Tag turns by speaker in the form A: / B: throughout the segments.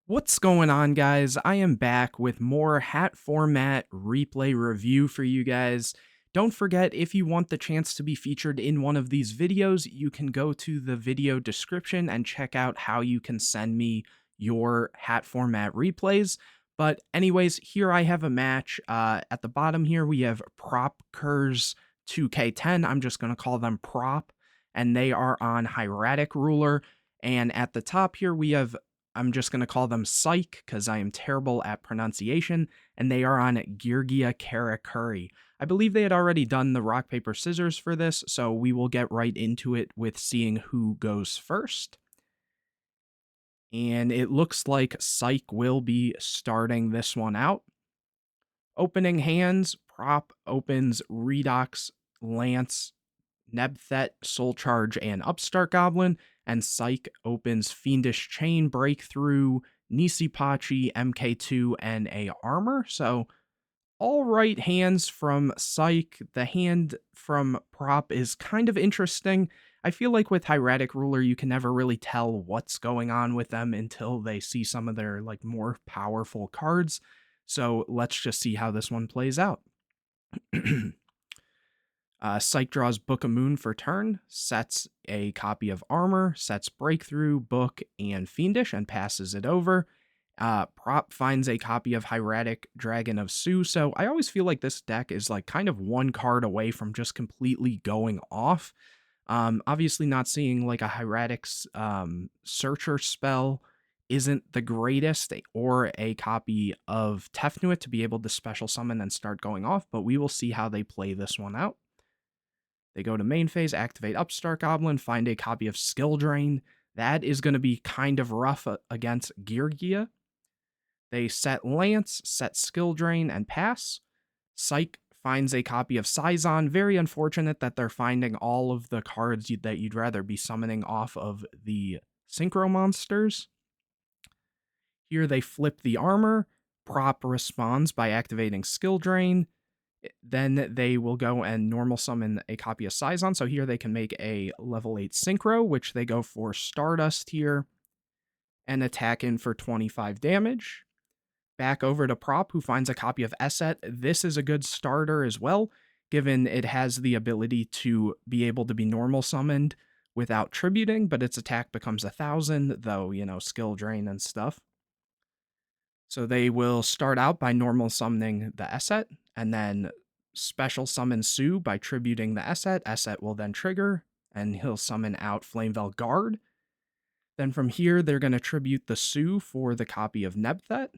A: What's going on, guys? I am back with more hat format replay review for you guys. Don't forget, if you want the chance to be featured in one of these videos, you can go to the video description and check out how you can send me your hat format replays. But anyways, here I have a match. At the bottom here, we have Prop Kurs 2K10. I'm just going to call them Prop, and they are on Hieratic Ruler. And at the top here, I'm just going to call them Psych because I am terrible at pronunciation, and they are on Geargia Karakuri. I believe they had already done the rock, paper, scissors for this, so we will get right into it with seeing who goes first. And it looks like Psych will be starting this one out. Opening hands, Prop opens Redox, Lance, Nebthet, Soul Charge, and Upstart Goblin, and Psych opens Fiendish Chain, Breakthrough, Nisipachi, MK2, and a Armor. So, all right hands from Psych. The hand from Prop is kind of interesting. I feel like with Hieratic Ruler, you can never really tell what's going on with them until they see some of their more powerful cards. So let's just see how this one plays out. Psych draws Book of Moon for turn, sets a copy of Armor, sets Breakthrough, Book, and Fiendish, and passes it over. Prop finds a copy of Hieratic Dragon of Su, so I always feel like this deck is kind of one card away from just completely going off. Obviously not seeing a Hieratic's Searcher spell isn't the greatest, or a copy of Tefnuit to be able to special summon and start going off, but we will see how they play this one out. They go to main phase, activate Upstart Goblin, find a copy of Skill Drain. That is going to be kind of rough against Geargia. They set Lance, set Skill Drain, and pass. Psych finds a copy of Scyzon. Very unfortunate that they're finding all of the cards that you'd rather be summoning off of the Synchro monsters. Here they flip the Armor. Prop responds by activating Skill Drain. Then they will go and normal summon a copy of Scyzon. So here they can make a level 8 Synchro, which they go for Stardust here, and attack in for 25 damage. Back over to Prop, who finds a copy of H.A.T. This is a good starter as well, given it has the ability to be able to be normal summoned without tributing, but its attack becomes 1,000, though, skill drain and stuff. So they will start out by normal summoning the H.A.T, and then special summon Su by tributing the H.A.T. H.A.T will then trigger, and he'll summon out Flameveil Guard. Then from here, they're going to tribute the Su for the copy of Nebthet.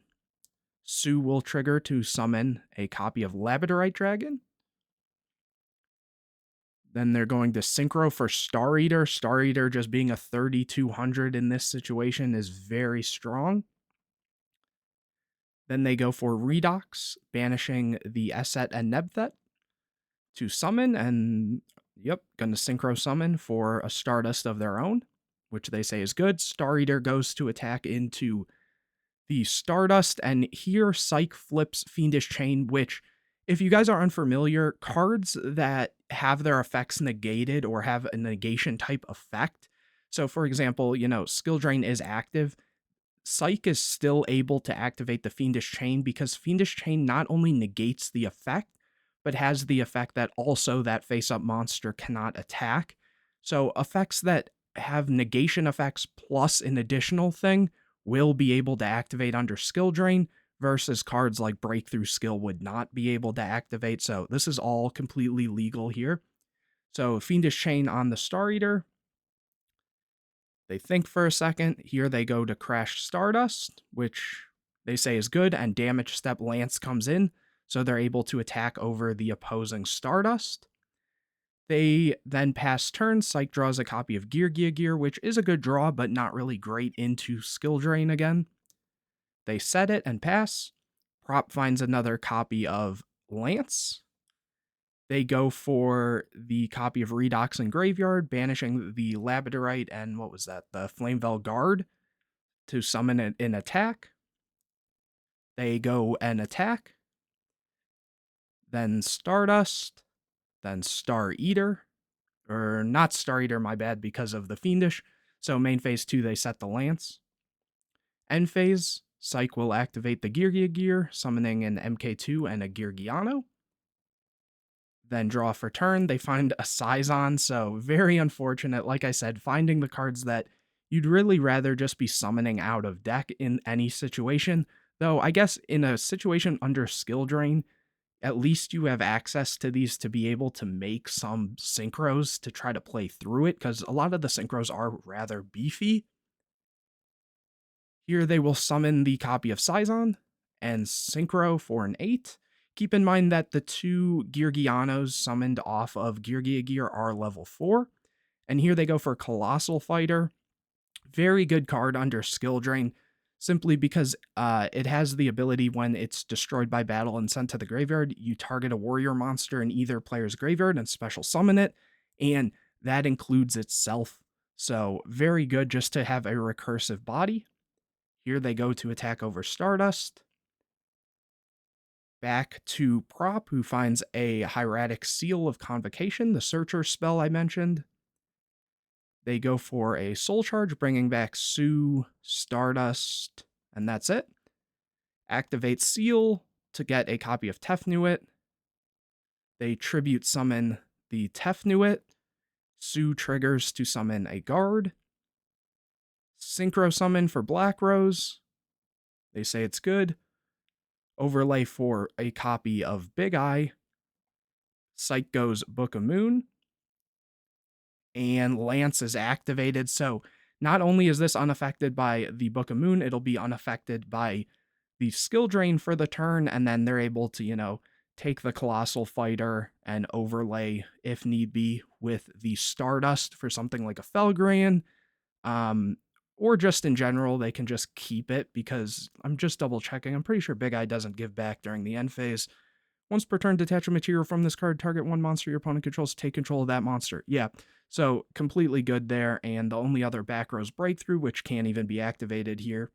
A: Su will trigger to summon a copy of Labradorite Dragon. Then they're going to Synchro for Star Eater. Star Eater just being a 3,200 in this situation is very strong. Then they go for Redox, banishing the H.A.T and Nebthet to summon, and going to Synchro summon for a Stardust of their own, which they say is good. Star Eater goes to attack into the Stardust, and here Psych flips Fiendish Chain, which, if you guys are unfamiliar, cards that have their effects negated or have a negation type effect. So for example, Skill Drain is active. Psych is still able to activate the Fiendish Chain because Fiendish Chain not only negates the effect, but has the effect that also that face-up monster cannot attack. So effects that have negation effects plus an additional thing will be able to activate under Skill Drain, versus cards like Breakthrough Skill would not be able to activate. So this is all completely legal here. So Fiendish Chain on the Star Eater. They think for a second. Here they go to Crash Stardust, which they say is good, and Damage Step Lance comes in, so they're able to attack over the opposing Stardust. They then pass turn. Psych draws a copy of Geargia Gear, which is a good draw, but not really great into Skill Drain again. They set it and pass. Prop finds another copy of Lance. They go for the copy of Redox and Graveyard, banishing the Labradorite and the Flameveil Guard to summon an attack. They go and attack. Then Stardust. Then Star Eater. Or not Star Eater, my bad, because of the Fiendish. So main phase 2, they set the Lance. End phase, Psych will activate the Geargia gear, summoning an MK2 and a Geargiano. Then draw for turn, they find a Scyzon, so very unfortunate. Like I said, finding the cards that you'd really rather just be summoning out of deck in any situation. Though I guess in a situation under skill drain, at least you have access to these to be able to make some synchros to try to play through it, because a lot of the synchros are rather beefy. Here they will summon the copy of Scyzon and synchro for an 8. Keep in mind that the 2 Geargianos summoned off of Geargia gear are level 4. And here they go for Colossal Fighter. Very good card under skill drain, simply because it has the ability when it's destroyed by battle and sent to the graveyard, you target a warrior monster in either player's graveyard and special summon it, and that includes itself. So very good just to have a recursive body. Here they go to attack over Stardust. Back to Prop, who finds a Hieratic Seal of Convocation, the Searcher spell I mentioned. They go for a Soul Charge, bringing back Sue, Stardust, and that's it. Activate Seal to get a copy of Tefnuit. They tribute summon the Tefnuit. Sue triggers to summon a Guard. Synchro summon for Black Rose. They say it's good. Overlay for a copy of Big Eye. Psych goes Book of Moon. And Lance is activated. So not only is this unaffected by the Book of Moon, it'll be unaffected by the skill drain for the turn, and then they're able to, take the Colossal Fighter and overlay, if need be, with the Stardust for something like a Felgran. Or just in general, they can just keep it, because I'm just double checking. I'm pretty sure Big Eye doesn't give back during the end phase. Once per turn, detach a material from this card, target one monster your opponent controls, take control of that monster. Yeah, so completely good there, and the only other back row's Breakthrough, which can't even be activated here.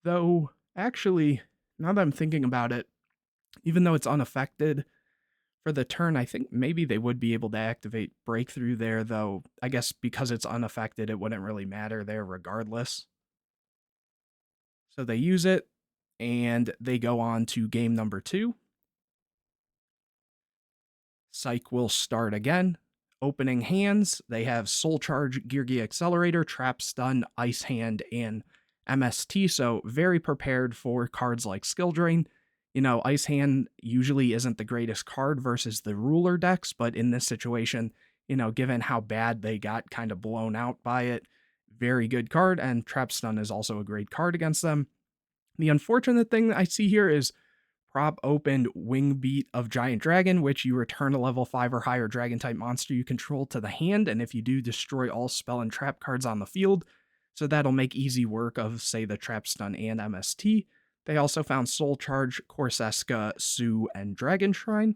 A: Though, actually, now that I'm thinking about it, even though it's unaffected for the turn, I think maybe they would be able to activate Breakthrough there, though I guess because it's unaffected, it wouldn't really matter there regardless. So they use it, and they go on to game number 2. Psych will start again. Opening hands, they have Soul Charge, Geargia Accelerator, Trap Stun, Ice Hand, and MST, so very prepared for cards like Skill Drain. Ice Hand usually isn't the greatest card versus the Ruler decks, but in this situation, given how bad they got kind of blown out by it, very good card, and Trap Stun is also a great card against them. The unfortunate thing that I see here is Prop opened Wingbeat of Giant Dragon, which you return a level 5 or higher dragon-type monster you control to the hand, and if you do, destroy all spell and trap cards on the field. So that'll make easy work of, say, the Trap Stun and MST. They also found Soul Charge, Corseska, Sue, and Dragon Shrine.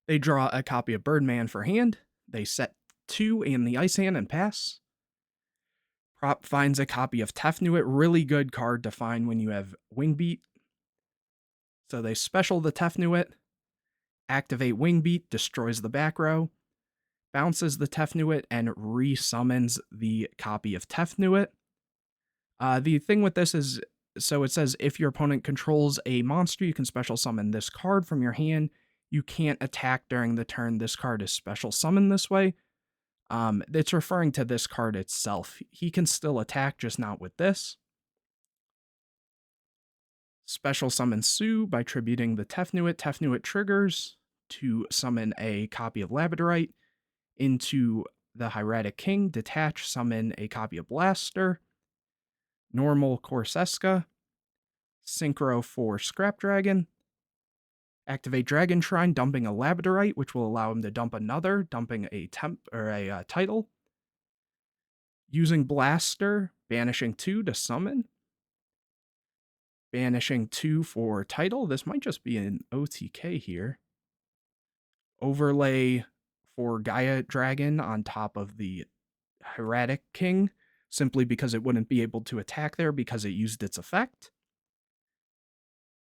A: They draw a copy of Birdman for hand. They set 2 in the Ice Hand and pass. Prop finds a copy of Tefnuit, really good card to find when you have Wingbeat. So they special the Tefnuit, activate Wingbeat, destroys the back row, bounces the Tefnuit, and resummons the copy of Tefnuit. The thing with this is, so it says if your opponent controls a monster, you can special summon this card from your hand. You can't attack during the turn this card is special summoned this way. It's referring to this card itself. He can still attack, just not with this. Special summon Sue by tributing the Tefnuit. Tefnuit triggers to summon a copy of Labradorite into the Hieratic King. Detach, summon a copy of Blaster. Normal Corseska. Synchro for Scrap Dragon. Activate Dragon Shrine, dumping a Labradorite, which will allow him to dump another, dumping a title. Using Blaster, banishing 2 to summon. Banishing 2 for title. This might just be an OTK here. Overlay for Gaia Dragon on top of the Hieratic King, simply because it wouldn't be able to attack there because it used its effect.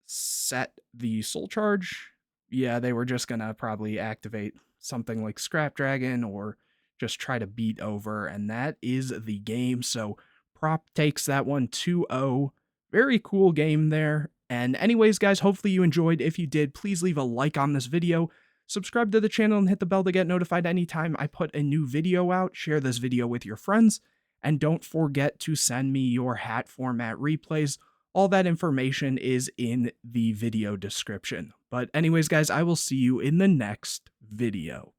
A: Set the Soul Charge. Yeah, they were just gonna probably activate something like Scrap Dragon or just try to beat over, and that is the game. So Prop takes that one 2-0. Very cool game there. And anyways, guys, hopefully you enjoyed. If you did, please leave a like on this video. Subscribe to the channel and hit the bell to get notified anytime I put a new video out. Share this video with your friends. And don't forget to send me your hat format replays. All that information is in the video description. But anyways, guys, I will see you in the next video.